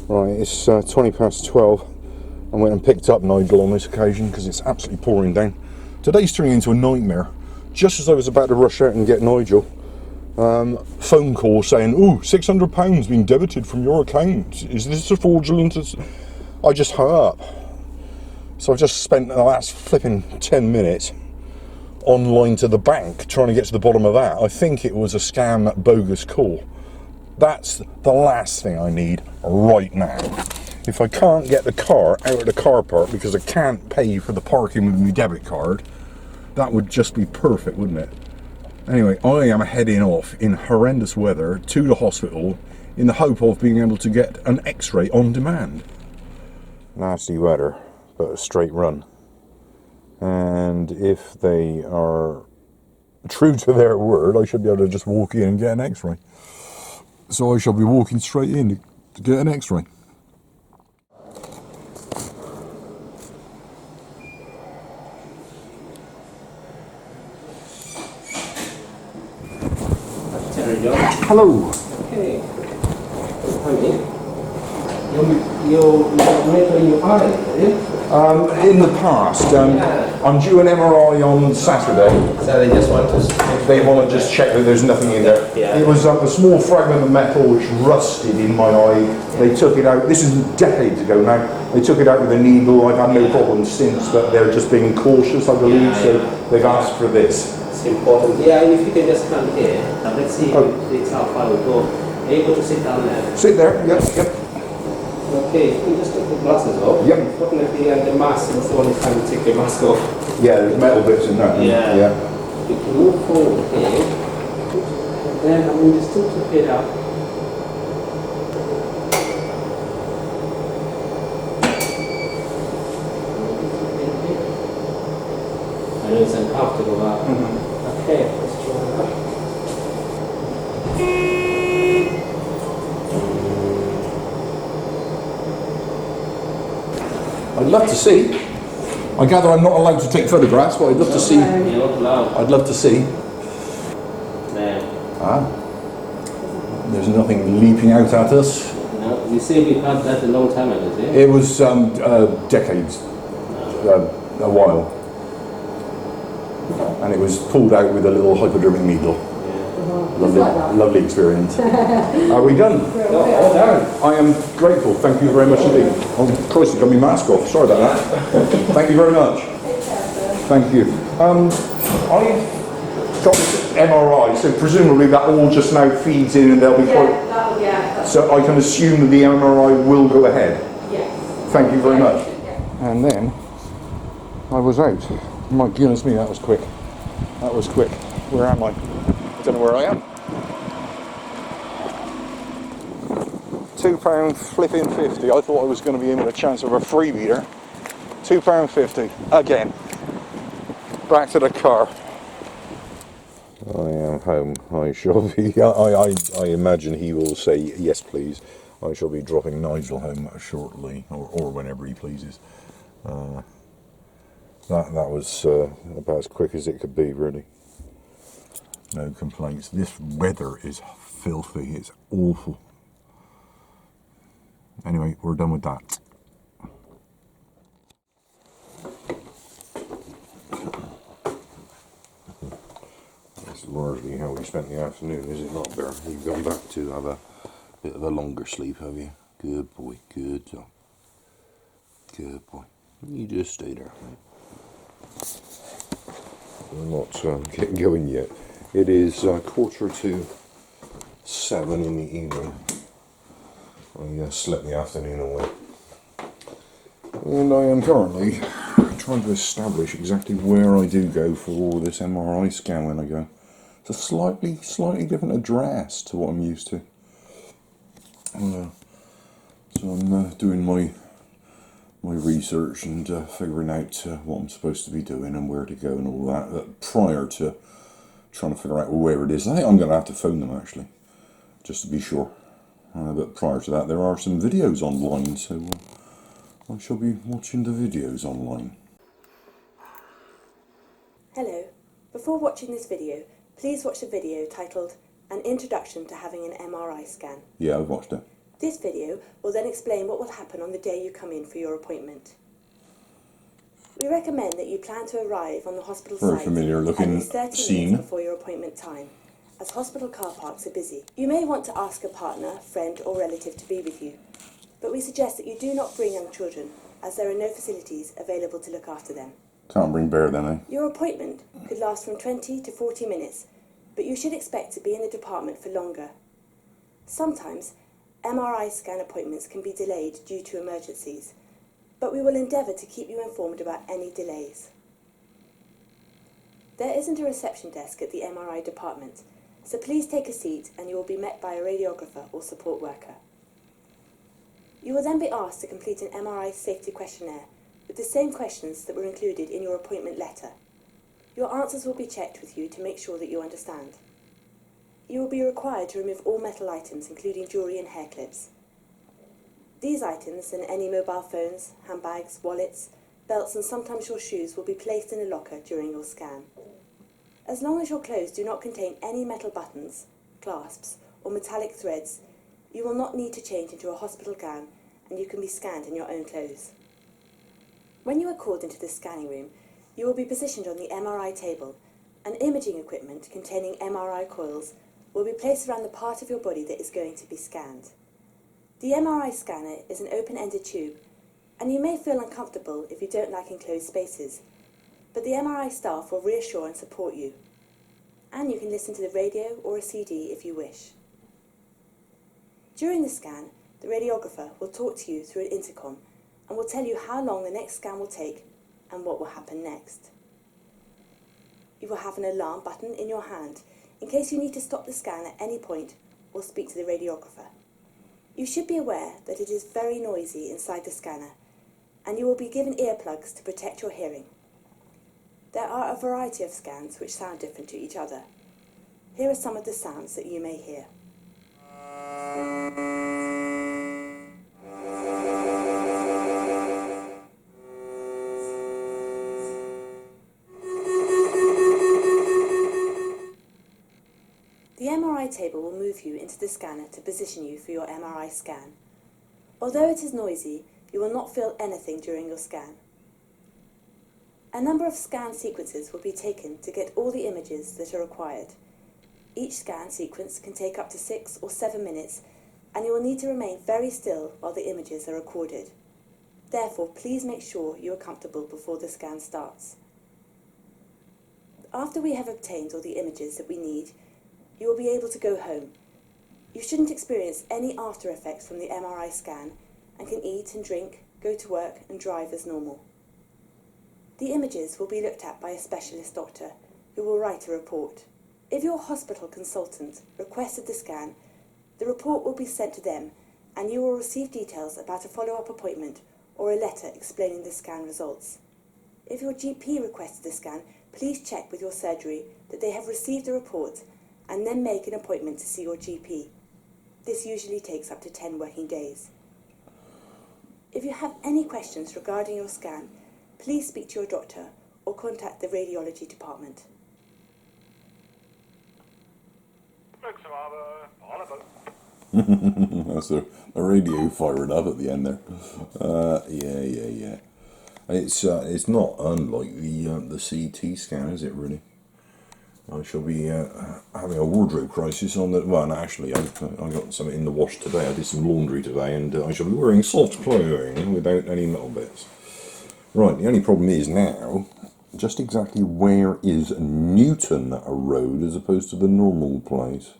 Right, it's 20 past 12. I went and picked up Nigel on this occasion because it's absolutely pouring down. Today's turning into a nightmare. Just as I was about to rush out and get Nigel, phone call saying, "Ooh, £600 being debited from your account. Is this a fraudulent?" I just hung up. So I've just spent the last flipping 10 minutes online to the bank trying to get to the bottom of that. I think it was a scam bogus call. That's the last thing I need right now. If I can't get the car out of the car park because I can't pay for the parking with my debit card, that would just be perfect, wouldn't it? Anyway, I am heading off in horrendous weather to the hospital in the hope of being able to get an x-ray on demand. Nasty weather, but a straight run. And if they are true to their word, I should be able to just walk in and get an x-ray. So I shall be walking straight in to get an x-ray. Hello. Okay. Honey, you're measuring your eye, In the past, I'm due an MRI on Saturday. So they just want to... They want to just check that there's nothing in there. Yeah. It was a small fragment of metal which rusted in my eye. They took it out. This is decades ago now. They took it out with a needle. I've had no problems since, but they're just being cautious, I believe. So they've asked for this. It's important. Yeah, if you can just come here. Let's see it's how far we go. Are you able to sit down there? Sit there. Yep. Okay, you can just take the glasses off. Yep. Unfortunately, the mask is the only time you take your mask off. Yeah, there's metal bits in that. Yeah. You can move forward here. And then I'm going to just tilt your head up. I know it's uncomfortable, but okay, let's try that. I'd love to see. I gather I'm not allowed to take photographs, but I'd love to see. You're not allowed. I'd love to see. There. There's nothing leaping out at us. No, you say we had that a long time ago, is it? It was decades, a while. And it was pulled out with a little hypodermic needle. Lovely experience. Are we done? All done. I am grateful. Thank you very much indeed. Oh, Christ, I got my mask off. Sorry about that. Thank you very much. Thank you. I got this MRI, so presumably that all just now feeds in and they'll be quite... So I can assume that the MRI will go ahead? Yes. Thank you very much. And then I was out. My goodness me, that was quick. That was quick. Where am I? I don't know where I am. £2 flipping 50. I thought I was going to be in with a chance of a freebie there. £2.50 again. Back to the car. I am home. I shall be. I imagine he will say yes, please. I shall be dropping Nigel home shortly, or whenever he pleases. That was about as quick as it could be, really. No complaints. This weather is filthy. It's awful. Anyway, we're done with that. That's largely how we spent the afternoon, is it not, Bear? You've gone back to have a bit of a longer sleep, have you? Good boy, good job. Good boy. You just stay there. We're not getting going yet. It is 6:45 in the evening. I slept the afternoon away. And I am currently trying to establish exactly where I do go for this MRI scan when I go. It's a slightly different address to what I'm used to. So I'm doing my research and figuring out what I'm supposed to be doing and where to go and all that prior to trying to figure out where it is. I think I'm going to have to phone them actually, just to be sure. But prior to that, there are some videos online, so I shall be watching the videos online. Hello. Before watching this video, please watch the video titled An Introduction to Having an MRI Scan. Yeah, I've watched it. This video will then explain what will happen on the day you come in for your appointment. We recommend that you plan to arrive on the hospital Very site familiar at looking least 30 scene. minutes before your appointment time, as hospital car parks are busy. You may want to ask a partner, friend or relative to be with you, but we suggest that you do not bring young children, as there are no facilities available to look after them. Can't bring bear then, eh? Your appointment could last from 20 to 40 minutes, but you should expect to be in the department for longer. Sometimes, MRI scan appointments can be delayed due to emergencies, but we will endeavour to keep you informed about any delays. There isn't a reception desk at the MRI department, so please take a seat and you will be met by a radiographer or support worker. You will then be asked to complete an MRI safety questionnaire with the same questions that were included in your appointment letter. Your answers will be checked with you to make sure that you understand. You will be required to remove all metal items, including jewellery and hair clips. These items and any mobile phones, handbags, wallets, belts and sometimes your shoes will be placed in a locker during your scan. As long as your clothes do not contain any metal buttons, clasps or metallic threads, you will not need to change into a hospital gown and you can be scanned in your own clothes. When you are called into the scanning room, you will be positioned on the MRI table and imaging equipment containing MRI coils will be placed around the part of your body that is going to be scanned. The MRI scanner is an open-ended tube, and you may feel uncomfortable if you don't like enclosed spaces, but the MRI staff will reassure and support you. And you can listen to the radio or a CD if you wish. During the scan, the radiographer will talk to you through an intercom and will tell you how long the next scan will take and what will happen next. You will have an alarm button in your hand in case you need to stop the scan at any point or speak to the radiographer. You should be aware that it is very noisy inside the scanner and you will be given earplugs to protect your hearing. There are a variety of scans which sound different to each other. Here are some of the sounds that you may hear. The MRI table will move you into the scanner to position you for your MRI scan. Although it is noisy, you will not feel anything during your scan. A number of scan sequences will be taken to get all the images that are required. Each scan sequence can take up to 6 or 7 minutes, and you will need to remain very still while the images are recorded. Therefore, please make sure you are comfortable before the scan starts. After we have obtained all the images that we need, you will be able to go home. You shouldn't experience any after effects from the MRI scan and can eat and drink, go to work and drive as normal. The images will be looked at by a specialist doctor who will write a report. If your hospital consultant requested the scan, the report will be sent to them and you will receive details about a follow-up appointment or a letter explaining the scan results. If your GP requested the scan, please check with your surgery that they have received the report and then make an appointment to see your GP. This usually takes up to 10 working days. If you have any questions regarding your scan, please speak to your doctor or contact the radiology department. That's the radio firing up at the end there. Yeah. It's not unlike the CT scan, is it really? I shall be having a wardrobe crisis on the... Well, no, actually, I got something in the wash today. I did some laundry today, and I shall be wearing soft clothing without any metal bits. Right, the only problem is now, just exactly where is Newton Road as opposed to the normal place?